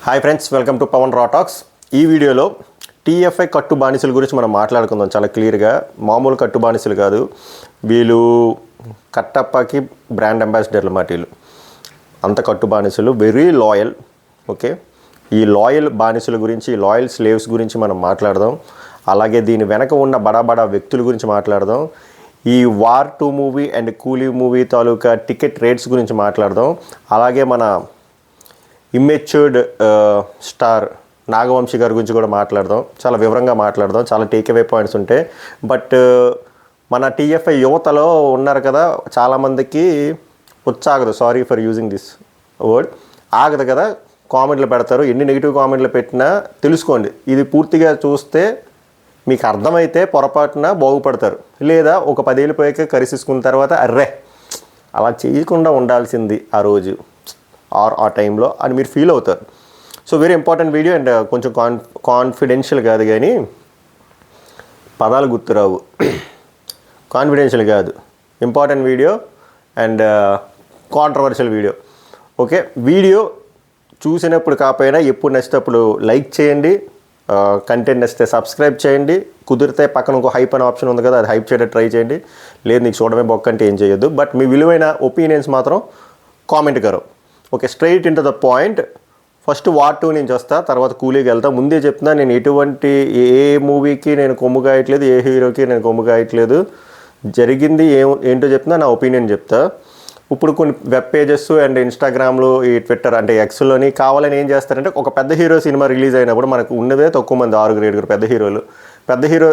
Hi friends, welcome to Pavan రా talks. ఈ వీడియోలో టీఎఫ్ఐ కట్టు బానిసల గురించి మనం మాట్లాడుకుందాం. చాలా క్లియర్గా, మామూలు కట్టు బానిసలు కాదు వీళ్ళు, కట్టప్పకి బ్రాండ్ అంబాసిడర్లు మాట వీళ్ళు. అంత కట్టు బానిసలు, వెరీ లాయల్. ఓకే, ఈ లాయల్ బానిసల గురించి, లాయల్ స్లేవ్స్ గురించి మనం మాట్లాడదాం. అలాగే దీని వెనక ఉన్న బడా వ్యక్తుల గురించి మాట్లాడదాం. ఈ వార్ 2 మూవీ అండ్ కూలీ మూవీ తాలూకా టికెట్ రేట్స్ గురించి మాట్లాడదాం. అలాగే మన ఇమ్మెచ్యూర్డ్ స్టార్ నాగవంశీ గారి గురించి కూడా మాట్లాడదాం. చాలా వివరంగా మాట్లాడదాం. చాలా టేక్అవే పాయింట్స్ ఉంటాయి. బట్ మన టీఎఫ్ఐ యువతలో ఉన్నారు కదా, చాలామందికి ఉచ్చాగదు, sorry for using this word, ఆగదు కదా, కామెంట్లు పెడతారు. ఎన్ని నెగిటివ్ కామెంట్లు పెట్టినా తెలుసుకోండి, ఇది పూర్తిగా చూస్తే మీకు అర్థమైతే పొరపాటున బాగుపడతారు. లేదా ఒక 10 ఏళ్ళు పోయాక కరిసేసుకున్న తర్వాత అర్రే అలా చేయకుండా ఉండాల్సింది ఆ రోజు ఆ టైంలో అని మీరు ఫీల్ అవుతారు. So very important video. And కొంచెం కాన్ఫిడెన్షియల్ కాదు, కానీ పదాలు గుర్తురావు, కాన్ఫిడెన్షియల్ కాదు, important video and controversial video. Okay, video చూసినప్పుడు కాకపోయినా ఎప్పుడు నచ్చినప్పుడు లైక్ చేయండి, కంటెంట్ నచ్చితే సబ్స్క్రైబ్ చేయండి, కుదిరితే పక్కన ఇంకో హైప్ అనే ఆప్షన్ ఉంది కదా, అది హైప్ చేయడం ట్రై చేయండి. లేదు నీకు చూడమే బొక్క అంటే ఏం చేయొద్దు. బట్ మీ విలువైన ఒపీనియన్స్ మాత్రం కామెంట్ కరో. Okay, straight in to the point. First war 2 నుంచి వస్తా, తర్వాత కూలీకి వెళ్తా. ముందే చెప్తున్నా, నేను ఎటువంటి ఏ మూవీకి నేను కొమ్ము కాయట్లేదు, ఏ హీరోకి నేను కొమ్ము కాయట్లేదు. జరిగింది ఏంటో చెప్తున్నా, నా ఒపీనియన్ చెప్తా. ఇప్పుడు కొన్ని వెబ్ పేజెస్ అండ్ ఇన్స్టాగ్రామ్లో, ఈ ట్విట్టర్ అంటే ఎక్స్లోని కావాలని ఏం చేస్తారంటే, ఒక పెద్ద హీరో సినిమా రిలీజ్ అయినప్పుడు, మనకు ఉన్నదే తక్కువ మంది, 6-7 పెద్ద హీరోలు. పెద్ద హీరో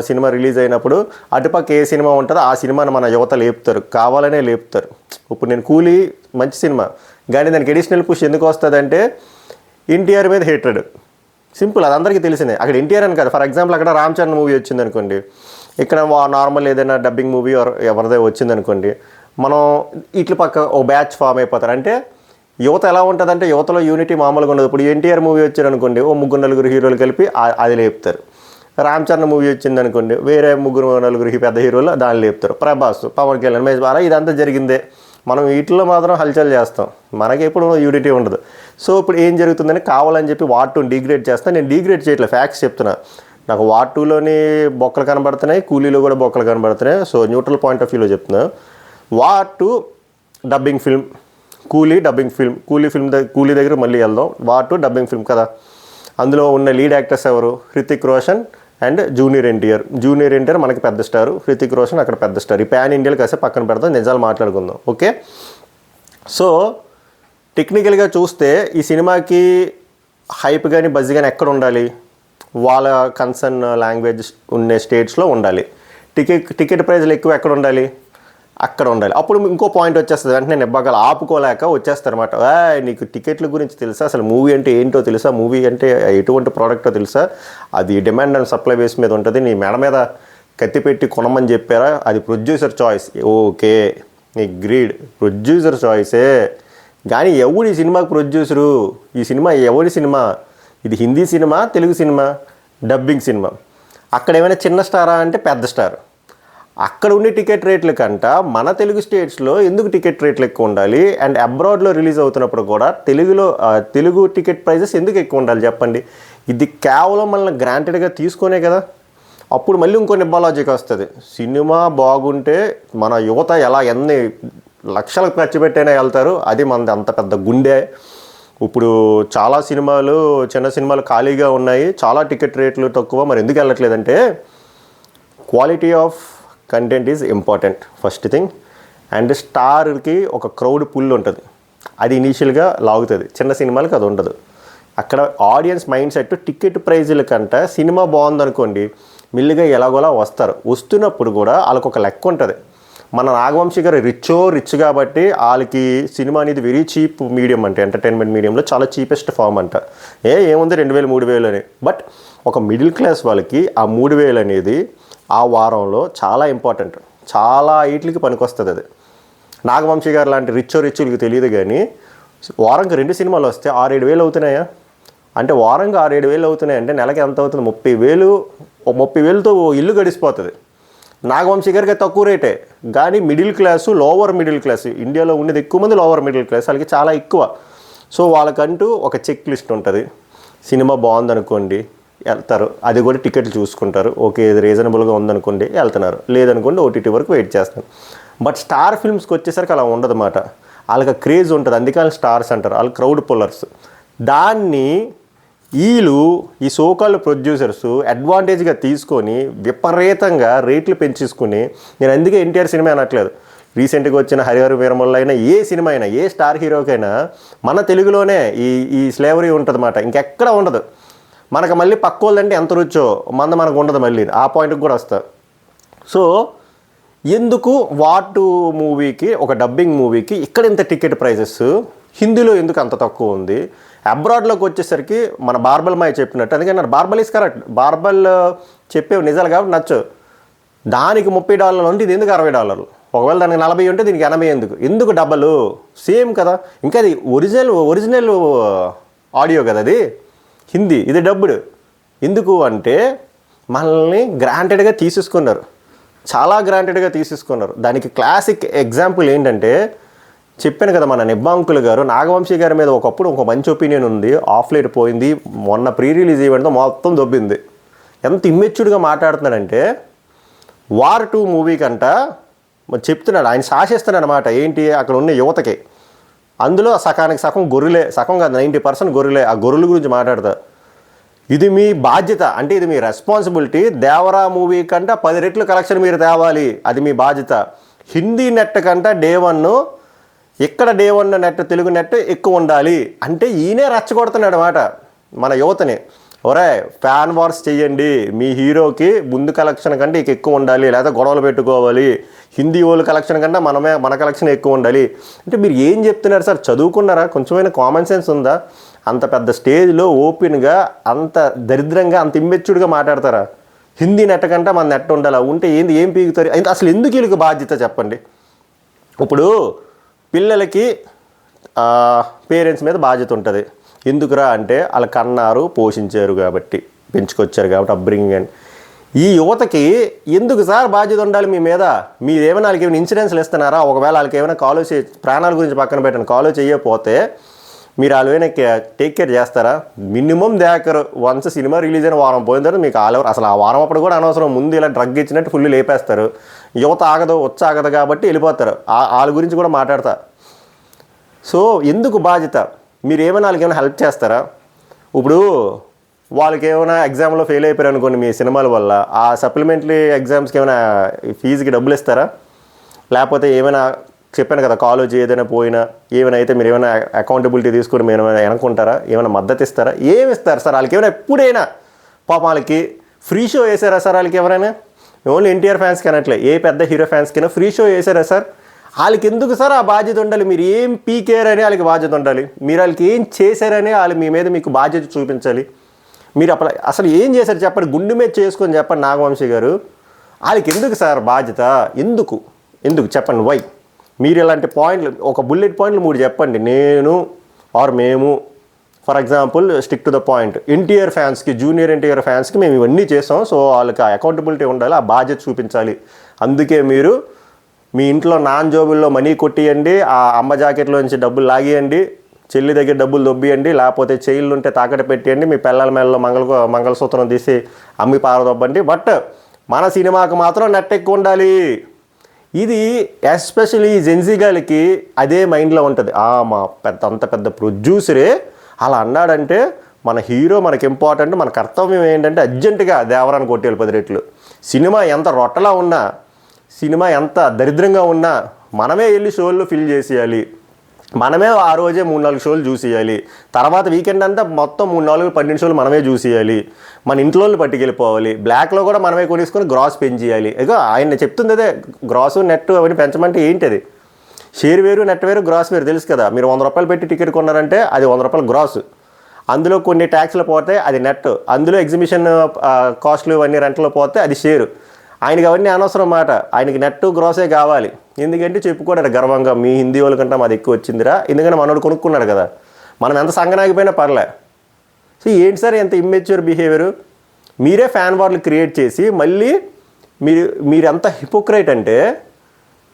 సినిమా రిలీజ్ అయినప్పుడు అటుపక్క ఏ సినిమా ఉంటుందో ఆ సినిమాని మన యువత లేపుతారు, కావాలనే లేపుతారు. ఇప్పుడు నేను కూలీ మంచి సినిమా, కానీ దానికి ఎడిషనల్ పుష్ ఎందుకు వస్తుంది అంటే ఎన్టీఆర్ మీద హేట్రెడ్. సింపుల్, అది అందరికీ తెలిసిందే. అక్కడ ఎన్టీఆర్ అని కాదు, ఫర్ ఎగ్జాంపుల్ అక్కడ రామ్ చరణ్ మూవీ వచ్చింది అనుకోండి, ఇక్కడ నార్మల్ ఏదైనా డబ్బింగ్ మూవీ ఎవరిదే వచ్చింది అనుకోండి, మనం ఇట్ల పక్క ఓ బ్యాచ్ ఫామ్ అయిపోతారు. అంటే యువత ఎలా ఉంటుందంటే, యువతలో యూనిటీ మామూలుగా ఉండదు. ఇప్పుడు ఎన్టీఆర్ మూవీ వచ్చారు అనుకోండి, ఓ 3-4 హీరోలు కలిపి అది లేపుతారు. రామ్ చరణ్ మూవీ వచ్చింది అనుకోండి, వేరే 3-4 పెద్ద హీరోలు దాన్ని లేపుతారు. ప్రభాస్, పవన్ కళ్యాణ్, మహేష్ బాబు, ఇదంతా జరిగిందే. మనం వీటిలో మాత్రం హల్చల్ చేస్తాం, మనకి ఎప్పుడు యూనిటీ ఉండదు. సో ఇప్పుడు ఏం జరుగుతుందని కావాలని చెప్పి వార్ 2 డిగ్రేడ్ చేస్తాను. నేను డిగ్రేడ్ చేయట్లేదు, ఫ్యాక్ట్స్ చెప్తున్నా. నాకు వార్ 2లోని బొక్కలు కనబడుతున్నాయి, కూలీలో కూడా బొక్కలు కనబడుతున్నాయి. సో న్యూట్రల్ పాయింట్ ఆఫ్ వ్యూలో చెప్తున్నా. వార్ 2 డబ్బింగ్ ఫిల్మ్, కూలీ డబ్బింగ్ ఫిల్మ్. కూలీ దగ్గర మళ్ళీ వెళ్దాం. వార్ 2 డబ్బింగ్ ఫిల్మ్ కదా. అందులో ఉన్న లీడ్ యాక్టర్స్ ఎవరు? హృతిక్ రోషన్ అండ్ జూనియర్ ఎన్టీఆర్ మనకి పెద్ద స్టారు, హృతిక్ రోషన్ అక్కడ పెద్ద స్టార్. ఈ ప్యాన్ ఇండియాలో కాసేపు పక్కన పెడతాం, నిజాలు మాట్లాడుకుందాం. ఓకే, సో టెక్నికల్గా చూస్తే ఈ సినిమాకి హైప్ కానీ బజ్ కానీ ఎక్కడ ఉండాలి? వాళ్ళ కన్సర్న్ లాంగ్వేజ్ ఉండే స్టేట్స్లో ఉండాలి. టికెట్ ప్రైజ్లు ఎక్కువ ఎక్కడ ఉండాలి? అక్కడ ఉండాలి. అప్పుడు ఇంకో పాయింట్ వచ్చేస్తుంది, వెంటనే నిబ్బగాలు ఆపుకోలేక వచ్చేస్తారన్నమాట. నీకు టికెట్ల గురించి తెలుసా? అసలు మూవీ అంటే ఏంటో తెలుసా? మూవీ అంటే ఎటువంటి ప్రోడక్టో తెలుసా? అది డిమాండ్ అండ్ సప్లై బేస్ మీద ఉంటుంది. నీ మెడ మీద కత్తి పెట్టి కొనమని చెప్పారా? అది ప్రొడ్యూసర్ చాయిస్. ఓకే, నీ గ్రీడ్ ప్రొడ్యూసర్ చాయిసే, కానీ ఎవడు ఈ సినిమాకి ప్రొడ్యూసరు? ఈ సినిమా ఎవడి సినిమా? ఇది Hindi cinema, Telugu cinema, dubbing cinema. అక్కడ ఏమైనా చిన్న స్టారా అంటే పెద్ద స్టార్. అక్కడ ఉండే టికెట్ రేట్ల కంట మన తెలుగు స్టేట్స్లో ఎందుకు టికెట్ రేట్లు ఎక్కువ ఉండాలి? అండ్ అబ్రాడ్లో రిలీజ్ అవుతున్నప్పుడు కూడా తెలుగు టికెట్ ప్రైజెస్ ఎందుకు ఎక్కువ ఉండాలి చెప్పండి? ఇది కేవలం మనల్ని గ్రాంటెడ్గా తీసుకునే కదా. అప్పుడు మళ్ళీ ఇంకో నిబ్బాలాజిక్ వస్తుంది. సినిమా బాగుంటే మన యువత ఎన్ని లక్షలు ఖర్చు పెట్టైనా వెళ్తారు, అది మనది అంత పెద్ద గుండె. ఇప్పుడు చాలా సినిమాలు, చిన్న సినిమాలు ఖాళీగా ఉన్నాయి, చాలా టికెట్ రేట్లు తక్కువ. మరి ఎందుకు వెళ్ళట్లేదంటే quality of content is important first thing. And స్టార్కి ఒక క్రౌడ్ పుల్ ఉంటుంది, అది ఇనీషియల్గా లాగుతుంది. చిన్న సినిమాలకి అది ఉండదు. అక్కడ ఆడియన్స్ మైండ్ సెట్ టికెట్ ప్రైజుల కంటే సినిమా బాగుందనుకోండి, మెల్లిగా ఎలాగోలా వస్తారు. వస్తున్నప్పుడు కూడా వాళ్ళకు ఒక లెక్క ఉంటుంది. మన నాగవంశీ గారు రిచ్ కాబట్టి వాళ్ళకి సినిమా అనేది వెరీ చీప్ మీడియం, అంటే ఎంటర్టైన్మెంట్ మీడియంలో చాలా చీపెస్ట్ ఫామ్ అంట. ఏముంది 2000-3000 అని. బట్ ఒక మిడిల్ క్లాస్ వాళ్ళకి ఆ 3000 అనేది ఆ వారంలో చాలా ఇంపార్టెంట్, చాలా వీటికి పనికొస్తుంది. అది నాగవంశీ గారు లాంటి రిచ్చులకి తెలియదు, కానీ వారంకి 2 సినిమాలు వస్తే 6-7 అవుతున్నాయా? అంటే వారంగా 6-7 అవుతున్నాయి అంటే నెలకి ఎంత అవుతుంది? 30,000తో ఇల్లు గడిచిపోతుంది. నాగవంశీ గారికి తక్కువ రేటే, కానీ middle class, lower middle class, ఇండియాలో ఉండేది ఎక్కువ మంది లోవర్ మిడిల్ క్లాస్, వాళ్ళకి చాలా ఎక్కువ. సో వాళ్ళకంటూ ఒక చెక్ లిస్ట్ ఉంటుంది. సినిమా బాగుందనుకోండి వెళ్తారు, అది కూడా టికెట్లు చూసుకుంటారు, ఓకే ఇది రీజనబుల్గా ఉందనుకోండి వెళ్తున్నారు, లేదనుకోండి ఓటీటీ వరకు వెయిట్ చేస్తారు. బట్ స్టార్ ఫిల్మ్స్కి వచ్చేసరికి అలా ఉండదన్నమాట. వాళ్ళకి క్రేజ్ ఉంటుంది, అందుకే వాళ్ళు స్టార్స్ అంటారు, వాళ్ళు క్రౌడ్ పుల్లర్స్. దాన్ని వీళ్ళు ఈ సోకాల్ ప్రొడ్యూసర్స్ అడ్వాంటేజ్గా తీసుకొని విపరీతంగా రేట్లు పెంచేసుకుని, నేను అందుకే ఎన్టీఆర్ సినిమా అనట్లేదు, రీసెంట్గా వచ్చిన హరిహర వీరమల్లు అయినా ఏ సినిమా అయినా ఏ స్టార్ హీరోకైనా మన తెలుగులోనే ఈ స్లేవరీ ఉంటుంది అన్నమాట, ఇంకెక్కడ ఉండదు. మనకు మళ్ళీ పక్కోళ్ళంటే ఎంత రుచో మనకు ఉండదు, మళ్ళీ ఆ పాయింట్కి కూడా వస్తా. సో ఎందుకు వాటు మూవీకి, ఒక డబ్బింగ్ మూవీకి ఇక్కడ ఇంత టికెట్ ప్రైజెస్, హిందీలో ఎందుకు అంత తక్కువ ఉంది? అబ్రాడ్లోకి వచ్చేసరికి మన బార్బల్ మాయ చెప్పినట్టు, అందుకని బార్బల్ ఈస్ కరెక్ట్, బార్బల్ చెప్పేవి నిజాలు కాబట్టి నచ్చు. దానికి $30 ఉంటే ఇది ఎందుకు $60? ఒకవేళ దానికి 40 ఉంటే దీనికి 80 ఎందుకు డబ్బలు? సేమ్ కదా. ఇంకా అది ఒరిజినల్ ఆడియో కదా, అది హిందీ, ఇది డబ్బుడు. ఎందుకు అంటే మనల్ని గ్రాంటెడ్గా తీసేసుకున్నారు, చాలా గ్రాంటెడ్గా తీసేసుకున్నారు. దానికి క్లాసిక్ ఎగ్జాంపుల్ ఏంటంటే చెప్పాను కదా, మన నిబ్బాంకులు గారు నాగవంశీ గారి మీద ఒకప్పుడు ఒక మంచి ఒపీనియన్ ఉంది, ఆఫ్ లైట్ పోయింది, మొన్న ప్రీ రిలీజ్ ఈవెంట్తో మొత్తం దొబ్బింది. ఎంత ఇమ్మెచ్యూర్డ్గా మాట్లాడుతున్నాడంటే వార్ 2 మూవీ కంట చెప్తున్నాడు, ఆయన శాసిస్తున్నాడు అనమాట. ఏంటి అక్కడ ఉన్న యువతకి, అందులో సకానికి సగం గొర్రెలే, సగం కాదు 90% గొర్రెలే. ఆ గొర్రెల గురించి మాట్లాడతా. ఇది మీ బాధ్యత, అంటే ఇది మీ రెస్పాన్సిబిలిటీ. దేవరా మూవీ కంటే 10 రెట్లు కలెక్షన్ మీరు తేవాలి, అది మీ బాధ్యత. హిందీ నెట్ కంటే డే 1 ఇక్కడ డే 1 నెట్, తెలుగు నెట్ ఎక్కువ ఉండాలి అంటే ఈయనే రెచ్చగొడుతున్నాడు అన్నమాట మన యువతని. ఒరే ఫ్యాన్ వార్స్ చెయ్యండి, మీ హీరోకి ముందు కలెక్షన్ కంటే ఇక ఎక్కువ ఉండాలి, లేదా గొడవలు పెట్టుకోవాలి, హిందీ వాళ్ళు కలెక్షన్ కంటే మన కలెక్షన్ ఎక్కువ ఉండాలి అంటే మీరు ఏం చెప్తున్నారు సార్? చదువుకున్నారా? కొంచెమైనా కామన్ సెన్స్ ఉందా? అంత పెద్ద స్టేజ్లో ఓపెన్గా అంత దరిద్రంగా అంత ఇమ్మెచ్యూర్డ్గా మాట్లాడతారా? హిందీ నెట్ కంటే మన నెట్ ఉండాలి, ఉంటే ఏం పీకుతారు? అసలు ఎందుకు వీళ్ళకి బాధ్యత చెప్పండి? ఇప్పుడు పిల్లలకి పేరెంట్స్ మీద బాధ్యత ఉంటుంది. ఎందుకురా అంటే వాళ్ళు కన్నారు, పోషించారు కాబట్టి, పెంచుకొచ్చారు కాబట్టి, అప్బ్రింగింగ్ అని. ఈ యువతకి ఎందుకు సార్ బాధ్యత ఉండాలి మీ మీద? మీరేమైనా వాళ్ళకి ఏమైనా ఇన్సూరెన్స్లు ఇస్తున్నారా? ఒకవేళ వాళ్ళకి ఏమైనా కాలో ప్రాణాల గురించి పక్కన పెట్టండి, కాలో చేయకపోతే మీరు వాళ్ళైనా టేక్ కేర్ చేస్తారా? మినిమం దేకరు. వన్స్ సినిమా రిలీజ్ అయిన వారం పోయిన తర్వాత మీకు అసలు ఆ వారం అప్పుడు కూడా అనవసరం, ముందు ఇలా డ్రగ్ ఇచ్చినట్టు ఫుల్ లేపేస్తారు. యువత ఆగదు కాబట్టి వెళ్ళిపోతారు. వాళ్ళ గురించి కూడా మాట్లాడతా. సో ఎందుకు బాధ్యత? మీరు ఏమైనా వాళ్ళకి ఏమైనా హెల్ప్ చేస్తారా? ఇప్పుడు వాళ్ళకి ఏమైనా ఎగ్జామ్లో ఫెయిల్ అయిపోయారు అనుకోండి మీ సినిమాల వల్ల, ఆ సప్లిమెంటరీ ఎగ్జామ్స్కి ఏమైనా ఫీజుకి డబ్బులు ఇస్తారా? లేకపోతే ఏమైనా చెప్పాను కదా, కాలేజ్ ఏదైనా పోయినా ఏమైనా అయితే మీరు ఏమైనా అకౌంటబిలిటీ తీసుకొని మీరు ఏమైనా వెనక్కుంటారా? ఏమైనా మద్దతు ఇస్తారా? ఏమి ఇస్తారు సార్ వాళ్ళకి? ఏమైనా ఎప్పుడైనా పాపం వాళ్ళకి ఫ్రీ షో వేసారా సార్? వాళ్ళకి ఎవరైనా, ఓన్లీ ఎన్టీఆర్ ఫ్యాన్స్కి అనట్లే, ఏ పెద్ద హీరో ఫ్యాన్స్కైనా ఫ్రీ షో వేసారా సార్? వాళ్ళకి ఎందుకు సార్ ఆ బాధ్యత ఉండాలి? మీరు ఏం పీకేరని వాళ్ళకి బాధ్యత ఉండాలి, మీరు వాళ్ళకి ఏం చేశారని వాళ్ళు మీ మీద మీకు బాధ్యత చూపించాలి. మీరు అసలు ఏం చేశారు చెప్పండి, గుండె మీద చేసుకొని చెప్పండి నాగవంశీ గారు. వాళ్ళకి ఎందుకు సార్ బాధ్యత? ఎందుకు చెప్పండి, వై? మీరు ఇలాంటి పాయింట్లు, ఒక బుల్లెట్ పాయింట్లు 3 చెప్పండి. నేను మేము for example stick to the point, NTR ఫ్యాన్స్కి, జూనియర్ ఎన్టీఆర్ ఫ్యాన్స్కి మేము ఇవన్నీ చేస్తాం, సో వాళ్ళకి ఆ అకౌంటబిలిటీ ఉండాలి, ఆ బాధ్యత చూపించాలి. అందుకే మీరు మీ ఇంట్లో నాన్ జోబుల్లో మనీ కొట్టియండి, ఆ అమ్మ జాకెట్లో నుంచి డబ్బులు లాగియండి, చెల్లి దగ్గర డబ్బులు దొబ్బియండి, లేకపోతే చైన్లు ఉంటే తాకట్టు పెట్టియండి, మీ పిల్లల మెడలో మంగళసూత్రం తీసి అమ్మి పారదొబ్బండి. బట్ మన సినిమాకు మాత్రం నెట్ ఎక్కువ ఉండాలి. ఇది ఎస్పెషలీ జెన్జీగాలకి అదే మైండ్లో ఉంటుంది. మా అంత పెద్ద ప్రొడ్యూసరే అలా అన్నాడంటే మన హీరో మనకి ఇంపార్టెంట్, మన కర్తవ్యం ఏంటంటే అర్జెంటుగా దేవరాన్ని కొట్టేయాలి 10 రెట్లు. సినిమా ఎంత రొట్టలా ఉన్నా, సినిమా ఎంత దరిద్రంగా ఉన్నా మనమే వెళ్ళి షోల్లో ఫిల్ చేసేయాలి, మనమే ఆ రోజే 3-4 షోలు చూసేయాలి. తర్వాత వీకెండ్ అంతా మొత్తం 3-4-12 షోలు మనమే చూసేయాలి. మన ఇంట్లోని పట్టుకెళ్ళిపోవాలి. బ్లాక్లో కూడా మనమే కొనేసుకొని గ్రాస్ పెంచేయాలి. ఇక ఆయన చెప్తుంది అదే, గ్రాసు నెట్ అవన్నీ పెంచమంటే ఏంటి? అది షేర్ వేరు, నెట్ వేరు, గ్రాస్ వేరు, తెలుసు కదా. మీరు ₹100 పెట్టి టికెట్ కొన్నారంటే అది ₹100 గ్రాస్, అందులో కొన్ని ట్యాక్స్లు పోతే అది నెట్, అందులో ఎగ్జిబిషన్ కాస్ట్లు అవన్నీ రెంట్లో పోతే అది షేరు. ఆయనకి అవన్నీ అనవసరం మాట, ఆయనకి నెట్ గ్రాసే కావాలి. ఎందుకంటే చెప్పుకోడారు గర్వంగా, మీ హిందీ వాళ్ళకంటే మాది ఎక్కువ వచ్చిందిరా, ఎందుకంటే మనోడు కొనుక్కున్నాడు కదా, మనం ఎంత సంగనాగిపోయినా పర్లే. సో ఏంటి సార్ ఎంత ఇమ్మెచ్యూర్ బిహేవియరు? మీరే ఫ్యాన్ వార్లు క్రియేట్ చేసి మళ్ళీ మీరెంత హిపోక్రైట్ అంటే,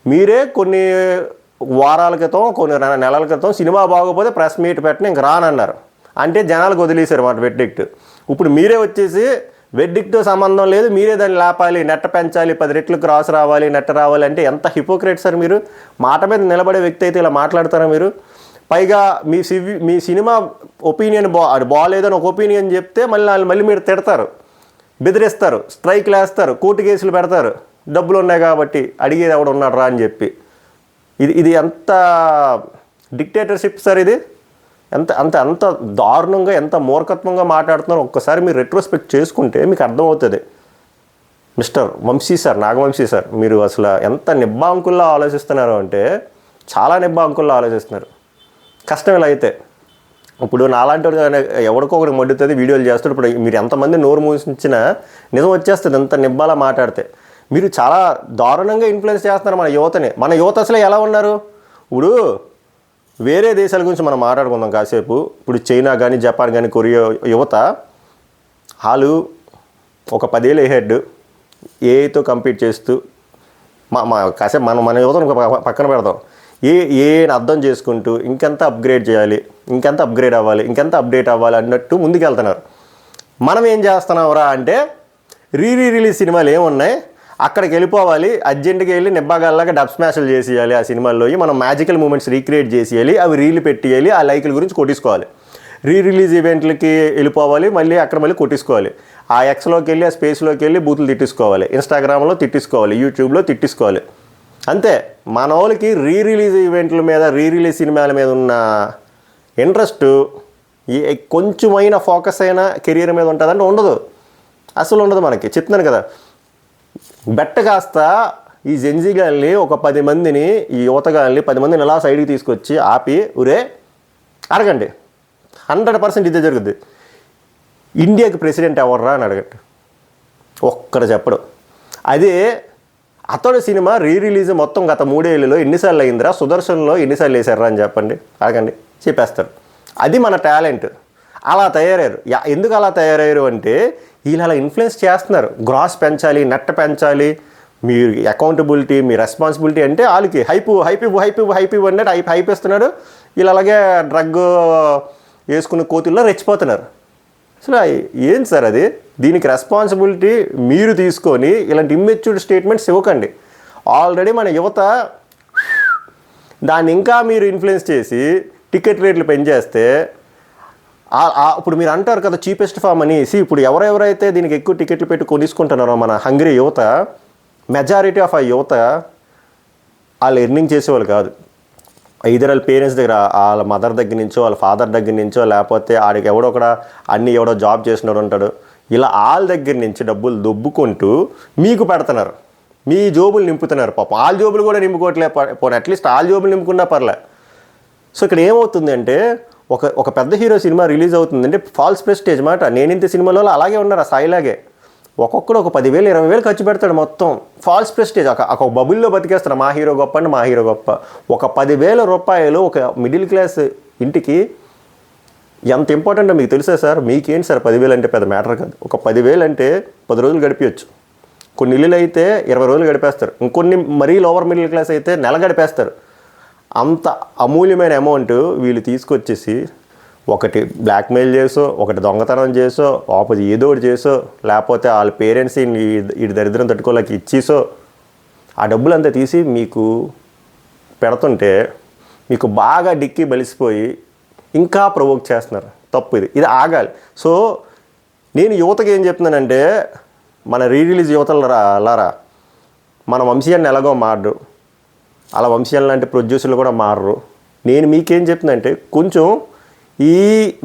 మీరే కొన్ని వారాల క్రితం కొన్ని నెలల క్రితం సినిమా బాగోపోతే ప్రెస్ మీట్ పెట్టిన ఇంక రానన్నారు. అంటే జనాలకు వదిలేశారు మాట వెర్డిక్ట్. ఇప్పుడు మీరే వచ్చేసి వెర్డిక్ట్తో సంబంధం లేదు, మీరే దాన్ని లేపాలి, నెట్ట పెంచాలి, 10 రెట్లు క్రాస్ రావాలి, నెట్ట రావాలి అంటే ఎంత హిపోక్రేట్ సార్ మీరు. మాట మీద నిలబడే వ్యక్తి అయితే ఇలా మాట్లాడతారా మీరు? పైగా మీ సినిమా ఒపీనియన్ బాగాలేదని ఒక ఒపీనియన్ చెప్తే మళ్ళీ మీరు తిడతారు, బెదిరిస్తారు, స్ట్రైక్లు వేస్తారు, కోర్టు కేసులు పెడతారు, డబ్బులు ఉన్నాయి కాబట్టి అడిగేది ఎవడు ఉన్నాడు రా అని చెప్పి. ఇది ఎంత డిక్టేటర్షిప్ సార్ ఇది. అంత దారుణంగా ఎంత మూర్ఖత్వంగా మాట్లాడుతున్నారో ఒక్కసారి మీరు రెట్రోస్పెక్ట్ చేసుకుంటే మీకు అర్థమవుతుంది. Mister Vamsi sir, Nagavamsi sir, మీరు అసలు ఎంత నిబ్బాంకుల్లో ఆలోచిస్తున్నారు అంటే చాలా నిబ్బాంకుల్లో ఆలోచిస్తున్నారు. కష్టం ఇలా అయితే. ఇప్పుడు నాలాంటి ఎవరికో ఒకరికి మడ్డుతుంది, వీడియోలు చేస్తాడు. ఇప్పుడు మీరు ఎంతమంది నోరు మూసించినా నిజం వచ్చేస్తుంది ఎంత నిబ్బాలా మాట్లాడితే. మీరు చాలా దారుణంగా ఇన్ఫ్లుయెన్స్ చేస్తున్నారు మన యువతని. మన యువత అసలు ఎలా ఉన్నారు? ఇప్పుడు వేరే దేశాల గురించి మనం మాట్లాడుకుందాం కాసేపు. ఇప్పుడు చైనా కానీ, జపాన్ కానీ, కొరియా యువత వాళ్ళు ఒక 10 ఏళ్ళ హెడ్ ఏఐతో కంపీట్ చేస్తూ కాసేపు మన యువతను పక్కన పెడతాం. ఏని అర్థం చేసుకుంటూ ఇంకెంత అప్గ్రేడ్ చేయాలి, ఇంకెంత అప్గ్రేడ్ అవ్వాలి, ఇంకెంత అప్డేట్ అవ్వాలి అన్నట్టు ముందుకెళ్తున్నారు. మనం ఏం చేస్తున్నావురా అంటే రిలీజ్ సినిమాలు ఏమున్నాయి అక్కడికి వెళ్ళిపోవాలి, అర్జెంటుగా వెళ్ళి నిబ్బాగాల్లాగా డబ్ స్మాష్లు చేసేయాలి, ఆ సినిమాల్లో మనం మ్యాజికల్ మూమెంట్స్ రీక్రియేట్ చేసేయాలి, అవి రీల్ పెట్టేయాలి, ఆ లైకుల గురించి కొట్టించుకోవాలి. రిలీజ్ ఈవెంట్లకి వెళ్ళిపోవాలి, మళ్ళీ కొట్టించుకోవాలి, ఆ ఎక్స్లోకి వెళ్ళి ఆ స్పేస్లోకి వెళ్ళి బూతులు తిట్టించుకోవాలి, ఇన్స్టాగ్రామ్లో తిట్టించుకోవాలి, యూట్యూబ్లో తిట్టించుకోవాలి. అంతే. మన వాళ్ళకి రిలీజ్ ఈవెంట్ల మీద, రిలీజ్ సినిమాల మీద ఉన్న ఇంట్రెస్ట్ కొంచెమైనా ఫోకస్ అయినా కెరీర్ మీద ఉంటుందంటే ఉండదు, అసలు ఉండదు. మనకి చెప్తున్నాను కదా, బెట్ట కాస్త ఈ జెన్జీగాల్ని ఒక 10 మందిని, ఈ యువతగాల్ని 10 మందిని ఇలా సైడ్కి తీసుకొచ్చి ఆపి ఉరే అడగండి, 100% ఇదే జరుగుద్ది. ఇండియాకి ప్రెసిడెంట్ ఎవర్రా అని అడగండి, ఒక్కడు చెప్పడు. అదే అతడు సినిమా రిలీజ్ మొత్తం గత 3 ఏళ్ళలో ఎన్నిసార్లు అయిందిరా, సుదర్శన్లో ఎన్నిసార్లు వేసారా అని చెప్పండి, అడగండి, చెప్పేస్తారు. అది మన టాలెంట్. అలా తయారయ్యారు. ఎందుకు అలా తయారయ్యారు అంటే వీళ్ళు అలా ఇన్ఫ్లుయెన్స్ చేస్తున్నారు. గ్రాస్ పెంచాలి, నెట్ పెంచాలి, మీ అకౌంటబిలిటీ, మీ రెస్పాన్సిబిలిటీ అంటే వాళ్ళకి హైప్ అన్నట్టు హైప్ ఇస్తున్నాడు. వీళ్ళు అలాగే డ్రగ్ వేసుకున్న కోతుల్లో రెచ్చిపోతున్నారు. అసలు ఏంటి సార్ అది? దీనికి రెస్పాన్సిబిలిటీ మీరు తీసుకొని ఇలాంటి ఇమ్మెచ్యూర్డ్ స్టేట్మెంట్స్ ఇవ్వకండి. ఆల్రెడీ మన యువత దాన్ని ఇంకా మీరు ఇన్ఫ్లుయెన్స్ చేసి టికెట్ రేట్లు పెంచేస్తే ఇప్పుడు మీరు అంటారు కదా చీపెస్ట్ ఫామ్ అనేసి. ఇప్పుడు ఎవరెవరైతే దీనికి ఎక్కువ టికెట్లు పెట్టి కొనుక్కుంటున్నారో మన హంగరీ యువత, మెజారిటీ ఆఫ్ ఆ యువత వాళ్ళు ఎర్నింగ్ చేసేవాళ్ళు కాదు. ఐదర్ వాళ్ళ పేరెంట్స్ దగ్గర, వాళ్ళ మదర్ దగ్గర నుంచో, వాళ్ళ ఫాదర్ దగ్గర నుంచో, లేకపోతే ఆడికి ఎవడో జాబ్ చేసినాడు ఉంటాడు, ఇలా వాళ్ళ దగ్గర నుంచి డబ్బులు దొబ్బుకుంటూ మీకు పెడుతున్నారు, మీ జోబులు నింపుతున్నారు. పాపం వాళ్ళ జోబులు కూడా నింపుకోవట్లే, పోనీ అట్లీస్ట్ వాళ్ళ జోబులు నింపుకున్నా పర్లే. సో ఇక్కడ ఏమవుతుంది అంటే ఒక పెద్ద హీరో సినిమా రిలీజ్ అవుతుందంటే ఫాల్స్ ప్రెస్టేజ్ మాట. నేనింత సినిమాలో అలాగే ఉన్నారు, ఆ స్థాయిలాగే. ఒక్కొక్కడు ఒక 10,000 20,000 ఖర్చు పెడతాడు, మొత్తం ఫాల్స్ ప్రెస్టేజ్. ఒక బబుల్లో బతికేస్తారు, మా హీరో గొప్ప అంటే మా హీరో గొప్ప. ఒక 10,000 రూపాయలు ఒక మిడిల్ క్లాస్ ఇంటికి ఎంత ఇంపార్టెంటో మీకు తెలుసా సార్? మీకేంటి సార్ 10,000 అంటే పెద్ద మ్యాటర్ కాదు. ఒక 10,000 అంటే 10 రోజులు గడిపించచ్చు. కొన్ని ఇల్లులు అయితే 20 రోజులు గడిపేస్తారు, ఇంకొన్ని మరీ లోవర్ మిడిల్ క్లాస్ అయితే నెల గడిపేస్తారు. అంత అమూల్యమైన అమౌంట్ వీళ్ళు తీసుకొచ్చేసి ఒకటి బ్లాక్మెయిల్ చేసో, ఒకటి దొంగతనం చేసో, ఆపోజిట్ ఏదో ఒకటి చేసో, లేకపోతే వాళ్ళ పేరెంట్స్ని ఈ దరిద్రం తట్టుకోలేక ఇచ్చేసో ఆ డబ్బులంతా తీసి మీకు పెడుతుంటే మీకు బాగా డిక్కి బలిసిపోయి ఇంకా ప్రొవోక్ చేస్తున్నారు. తప్పు ఇది ఆగాలి. సో నేను యువతకి ఏం చెప్తున్నానంటే, మన రిలీజ్ యువతలారా, మన వంశీయాన్ని ఎలాగో మారడు, అలా వంశీయాల లాంటి ప్రొడ్యూసర్లు కూడా మారరు. నేను మీకేం చెప్తున్నానంటే కొంచెం ఈ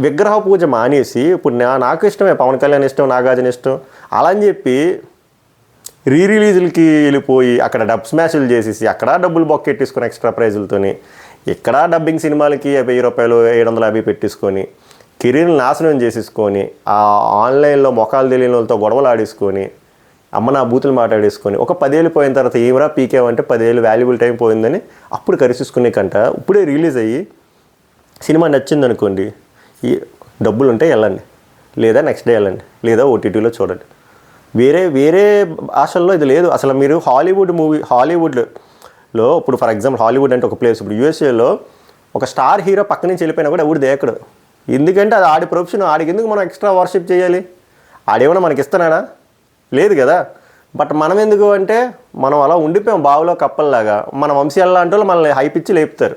విగ్రహ పూజ మానేసి, ఇప్పుడు నాకు ఇష్టమే, పవన్ కళ్యాణ్ ఇష్టం, నాగార్జున ఇష్టం, అలా అని చెప్పి రిలీజులకి వెళ్ళిపోయి అక్కడ డబ్ స్మాష్లు చేసేసి అక్కడ డబ్బులు బొక్కెట్టేసుకొని ఎక్స్ట్రా ప్రైజులతోని, ఇక్కడ డబ్బింగ్ సినిమాలకి 1000 రూపాయలు 750 పెట్టేసుకొని కెరీర్ని నాశనం చేసేసుకొని, ఆ ఆన్లైన్లో మొఖాలు తెలియని వాళ్ళతో గొడవలు ఆడేసుకొని, అమ్మ నా బూతులు మాట్లాడేసుకొని, ఒక 10 ఏళ్ళు పోయిన తర్వాత ఏమరా పీకేమంటే 10 ఏళ్ళు వాల్యుబుల్ టైం పోయిందని అప్పుడు కరిసేసుకునే కంట ఇప్పుడే రిలీజ్ అయ్యి సినిమా నచ్చింది అనుకోండి, ఈ డబ్బులు ఉంటే వెళ్ళండి, లేదా నెక్స్ట్ డే వెళ్ళండి, లేదా ఓటీటీలో చూడండి. వేరే భాషల్లో ఇది లేదు అసలు. మీరు హాలీవుడ్ లో ఇప్పుడు ఫర్ ఎగ్జాంపుల్ హాలీవుడ్ అంటే ఒక ప్లేస్, ఇప్పుడు యూఎస్ఏలో ఒక స్టార్ హీరో పక్క నుంచి వెళ్ళిపోయినా కూడా ఎవడు దేకడు. ఎందుకంటే అది ఆడి ప్రొఫెషన్, ఆడికి ఎందుకు మనం ఎక్స్ట్రా వర్షిప్ చేయాలి? ఆడేమైనా మనకి ఇస్తున్నాడా? లేదు కదా. బట్ మనం ఎందుకు అంటే మనం అలా ఉండిపోయాం బావిలో కప్పల్లాగా, మన వంశీయాల లాంటి వాళ్ళు మనల్ని హైపిచ్చి లేపుతారు.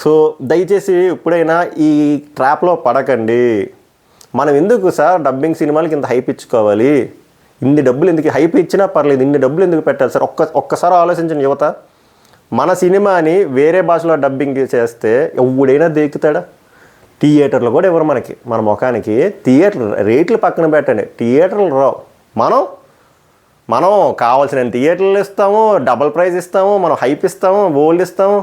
సో దయచేసి ఎప్పుడైనా ఈ ట్రాప్లో పడకండి. మనం ఎందుకు సార్ డబ్బింగ్ సినిమాలకి ఇంత హైప్ ఇచ్చుకోవాలి? ఇన్ని డబ్బులు ఎందుకు హైప్ ఇచ్చినా పర్లేదు, ఇన్ని డబ్బులు ఎందుకు పెట్టాలి సార్? ఒక్కసారి ఆలోచించిన యువత, మన సినిమాని వేరే భాషలో డబ్బింగ్ చేస్తే ఎవడైనా దేకుతాడా? థియేటర్లు కూడా ఎవరు మనకి, మన ముఖానికి. థియేటర్ రేట్లు పక్కన పెట్టండి, థియేటర్లు రావు. మనం కావాల్సిన థియేటర్లు ఇస్తాము, డబల్ ప్రైజ్ ఇస్తాము, మనం హైప్ ఇస్తాము, గోల్డ్ ఇస్తాము.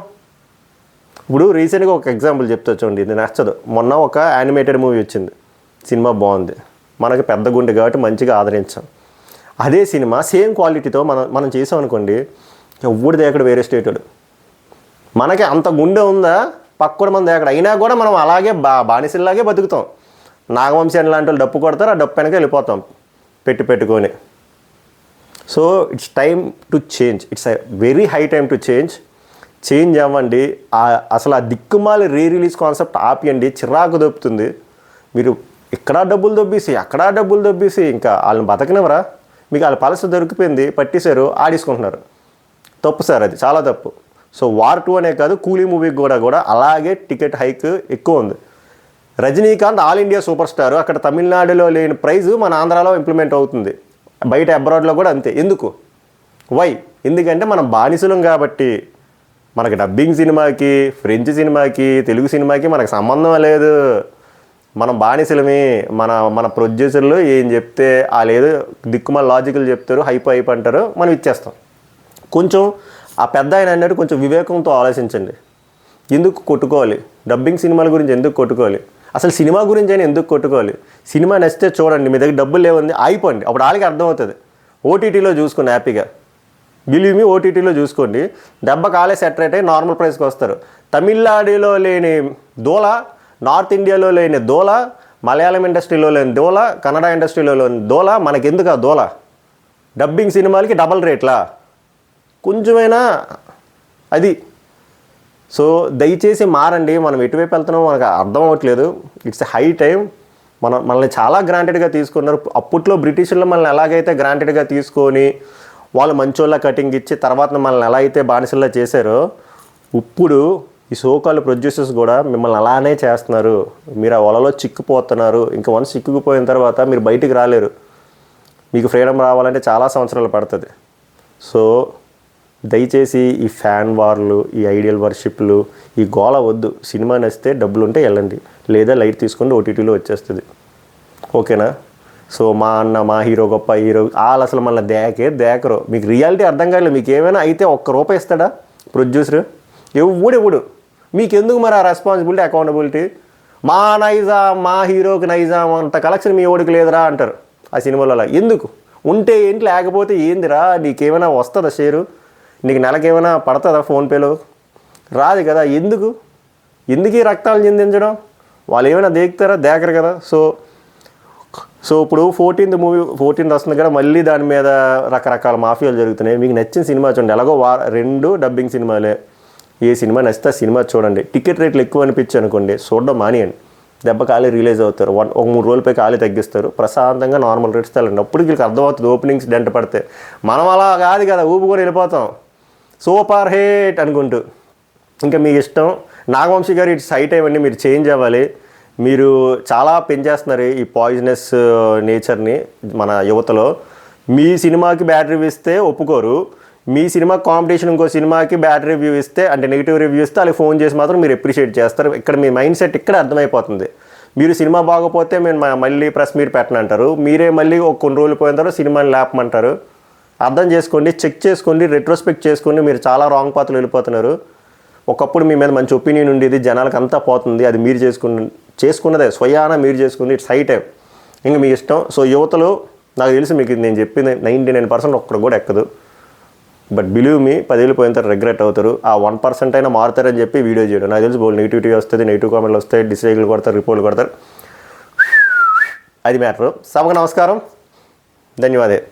ఇప్పుడు రీసెంట్గా ఒక ఎగ్జాంపుల్ చెప్తా చూడండి, ఇది నచ్చదు. మొన్న ఒక యానిమేటెడ్ మూవీ వచ్చింది, సినిమా బాగుంది, మనకి పెద్ద గుండె కాబట్టి మంచిగా ఆదరించాం. అదే సినిమా సేమ్ క్వాలిటీతో మనం చేసాం అనుకోండి, ఎవడు దేకడు వేరే స్టేటుడు. మనకి అంత గుండె ఉందా? పక్కన మన దేకడు. అయినా కూడా మనం అలాగే బానిసల్లాగే బతుకుతాం. నాగవంశీ అని లాంటి వాళ్ళు డప్పు కొడతారు, ఆ డప్పు వెనక వెళ్ళిపోతాం పెట్టుకొని. So it's time to change, it's very high time to change అవ్వండి. అసలు ఆ దిక్కుమాలి రిలీజ్ కాన్సెప్ట్ ఆపియండి, చిరాకు దొబ్బుతుంది. మీరు ఇక్కడ డబ్బులు దొబ్బేసి అక్కడ డబ్బులు దొబ్బేసి ఇంకా వాళ్ళని బతకనివరా? మీకు వాళ్ళ పలస దొరికిపోయింది, పట్టేశారు, ఆడేసుకుంటున్నారు. తప్పు సార్, అది చాలా తప్పు. సో వార్ 2 అనే కాదు, కూలీ మూవీకి కూడా అలాగే టికెట్ హైక్ ఎక్కువ ఉంది. Rajinikanth all India super star, అక్కడ తమిళనాడులో లేని ప్రైజు మన ఆంధ్రాలో ఇంప్లిమెంట్ అవుతుంది, బయట అబ్రాడ్లో కూడా అంతే. ఎందుకు? వై? ఎందుకంటే మనం బానిసలం కాబట్టి. మనకి డబ్బింగ్ సినిమాకి, ఫ్రెంచ్ సినిమాకి, తెలుగు సినిమాకి మనకు సంబంధం లేదు. మనం బానిసలమే. మన ప్రొడ్యూసర్లు ఏం చెప్తే వాళ్ళు ఏదో దిక్కుమాల లాజికల్ చెప్తారు, హైప్ అంటారు, మనం ఇచ్చేస్తాం. కొంచెం ఆ పెద్ద ఆయన అన్నట్టు కొంచెం వివేకంతో ఆలోచించండి. ఎందుకు కొట్టుకోవాలి? డబ్బింగ్ సినిమాల గురించి ఎందుకు కొట్టుకోవాలి? అసలు సినిమా గురించి అయినా ఎందుకు కొట్టుకోవాలి? సినిమా నచ్చితే చూడండి, మీ దగ్గర డబ్బులు లేవుంది అయిపోండి, అప్పుడు వాళ్ళకి అర్థమవుతుంది. ఓటీటీలో చూసుకోండి హ్యాపీగా, బిలీవ్ మీ, ఓటీటీలో చూసుకోండి. దెబ్బ కాలే సెటరేట్ అయ్యి నార్మల్ ప్రైస్కి వస్తారు. తమిళనాడులో లేని దోల, నార్త్ ఇండియాలో లేని దోల, మలయాళం ఇండస్ట్రీలో లేని దోల, కన్నడ ఇండస్ట్రీలో లేని దోల, మనకెందుకు ఆ దోల? డబ్బింగ్ సినిమాలకి డబల్ రేట్లా? కొంచెమైనా అది. సో దయచేసి మారండి. మనం ఎటువైపు వెళ్తున్నామో మనకు అర్థం అవ్వట్లేదు. It's high time. మనల్ని చాలా గ్రాంటెడ్గా తీసుకున్నారు. అప్పట్లో బ్రిటిషర్లు మనల్ని ఎలాగైతే గ్రాంటెడ్గా తీసుకొని వాళ్ళు మంచోళ్ళ కటింగ్ ఇచ్చి తర్వాత మనల్ని ఎలా అయితే బానిసల్లా చేశారో, ఇప్పుడు ఈ సోకాల్ ప్రొడ్యూసర్స్ కూడా మిమ్మల్ని అలానే చేస్తున్నారు. మీరు ఆ వలలో చిక్కుపోతున్నారు. ఇంకా వన్స్ చిక్కుకుపోయిన తర్వాత మీరు బయటికి రాలేరు. మీకు ఫ్రీడమ్ రావాలంటే చాలా సంవత్సరాలు పడుతుంది. సో దయచేసి ఈ ఫ్యాన్ వార్లు, ఈ ఐడియల్ వర్షిప్లు, ఈ గోల వద్దు. సినిమా నచ్చితే డబ్బులు ఉంటే వెళ్ళండి, లేదా లైట్ తీసుకుంటే ఓటీటీలో వచ్చేస్తుంది. ఓకేనా? సో మా అన్న, మా హీరో గొప్ప హీరో, వాళ్ళు అసలు మళ్ళీ దేకరు. మీకు రియాలిటీ అర్థం కాలేదు. మీకు ఏమైనా అయితే ₹1 ఇస్తాడా ప్రొడ్యూసర్? ఎవడు మీకెందుకు మరి ఆ రెస్పాన్సిబిలిటీ, అకౌంటబిలిటీ? మా నైజాం, మా హీరోకి నైజాం అంత కలెక్షన్ మీ ఓడికి లేదురా అంటారు ఆ సినిమాలో. ఎందుకు? ఉంటే ఏంటి, లేకపోతే ఏందిరా? నీకేమైనా వస్తుందా షేరు? నీకు నెలకేమైనా పడుతుందా ఫోన్పేలో? రాదు కదా. ఎందుకు ఈ రక్తాలు చిందించడం? వాళ్ళు ఏమైనా దేకరు కదా. సో ఇప్పుడు 14th వస్తుంది కదా, మళ్ళీ దాని మీద రకరకాల మాఫియాలు జరుగుతున్నాయి. మీకు నచ్చిన సినిమా చూడండి. ఎలాగో 2 డబ్బింగ్ సినిమాలే. ఏ సినిమా నచ్చితే సినిమా చూడండి. టికెట్ రేట్లు ఎక్కువ అనిపించి అనుకోండి, చూడడం మానేయండి. దెబ్బ ఖాళీ రిలీజ్ అవుతారు. ఒక 3 రోజులపై ఖాళీ తగ్గిస్తారు. ప్రశాంతంగా నార్మల్ రేట్స్ తెలండి. అప్పుడు వీళ్ళకి అర్థమవుతుంది ఓపెనింగ్స్ డెంట పడితే. మనం అలా కాదు కదా, ఊపుకొని వెళ్ళిపోతాం సూపర్ హిట్ అనుకుంటూ. ఇంకా మీ ఇష్టం. నాగవంశీ గారు ఇట్స్ హై టైం అండి, మీరు చేంజ్ అవ్వాలి. మీరు చాలా పెంచేస్తున్నారు ఈ పాయిజనస్ నేచర్ని మన యువతలో. మీ సినిమాకి బ్యాడ్ రివ్యూ ఇస్తే ఒప్పుకోరు. మీ సినిమా కాంపిటీషన్ ఇంకో సినిమాకి బ్యాడ్ రివ్యూ ఇస్తే, అంటే నెగిటివ్ రివ్యూ ఇస్తే వాళ్ళకి ఫోన్ చేసి మాత్రం మీరు అప్రిషియేట్ చేస్తారు. ఇక్కడ మీ మైండ్ సెట్ ఇక్కడ అర్థమైపోతుంది. మీరు సినిమా బాగోపోతే మేము మళ్ళీ ప్రెస్ మీట్ పెట్టనంటారు. మీరే మళ్ళీ కొన్ని రోజులు పోయిన తర్వాత సినిమాని లేపమంటారు. అర్థం చేసుకోండి, చెక్ చేసుకోండి, రెట్రోస్పెక్ట్ చేసుకోండి. మీరు చాలా రాంగ్ పాత్రలు వెళ్ళిపోతున్నారు. ఒకప్పుడు మీ మీద మంచి ఒపీనియన్ ఉండేది, జనాలకు అంతా పోతుంది. అది మీరు చేసుకున్నదే స్వయాన మీరు చేసుకుంది. It's high time. ఇంకా మీ ఇష్టం. సో యువతలో నాకు తెలిసి మీకు నేను చెప్పింది 99% ఒక్కడు కూడా ఎక్కదు. బట్ బిలీవ్ మీ, 10 ఏళ్ళు పోయిన తర్వాత రిగ్రెట్ అవుతారు. ఆ 1% అయినా మారుతారని చెప్పి వీడియో చేయడం. నాకు తెలిసి బోల్ నెగిటివిటీ వస్తుంది, నెగిటివ్ కామెంట్లు వస్తాయి, డిస్లైక్లు కొడతారు, రిపోర్ట్లు కొడతారు. అది మ్యాటర్. సభకు నమస్కారం, ధన్యవాదాలు.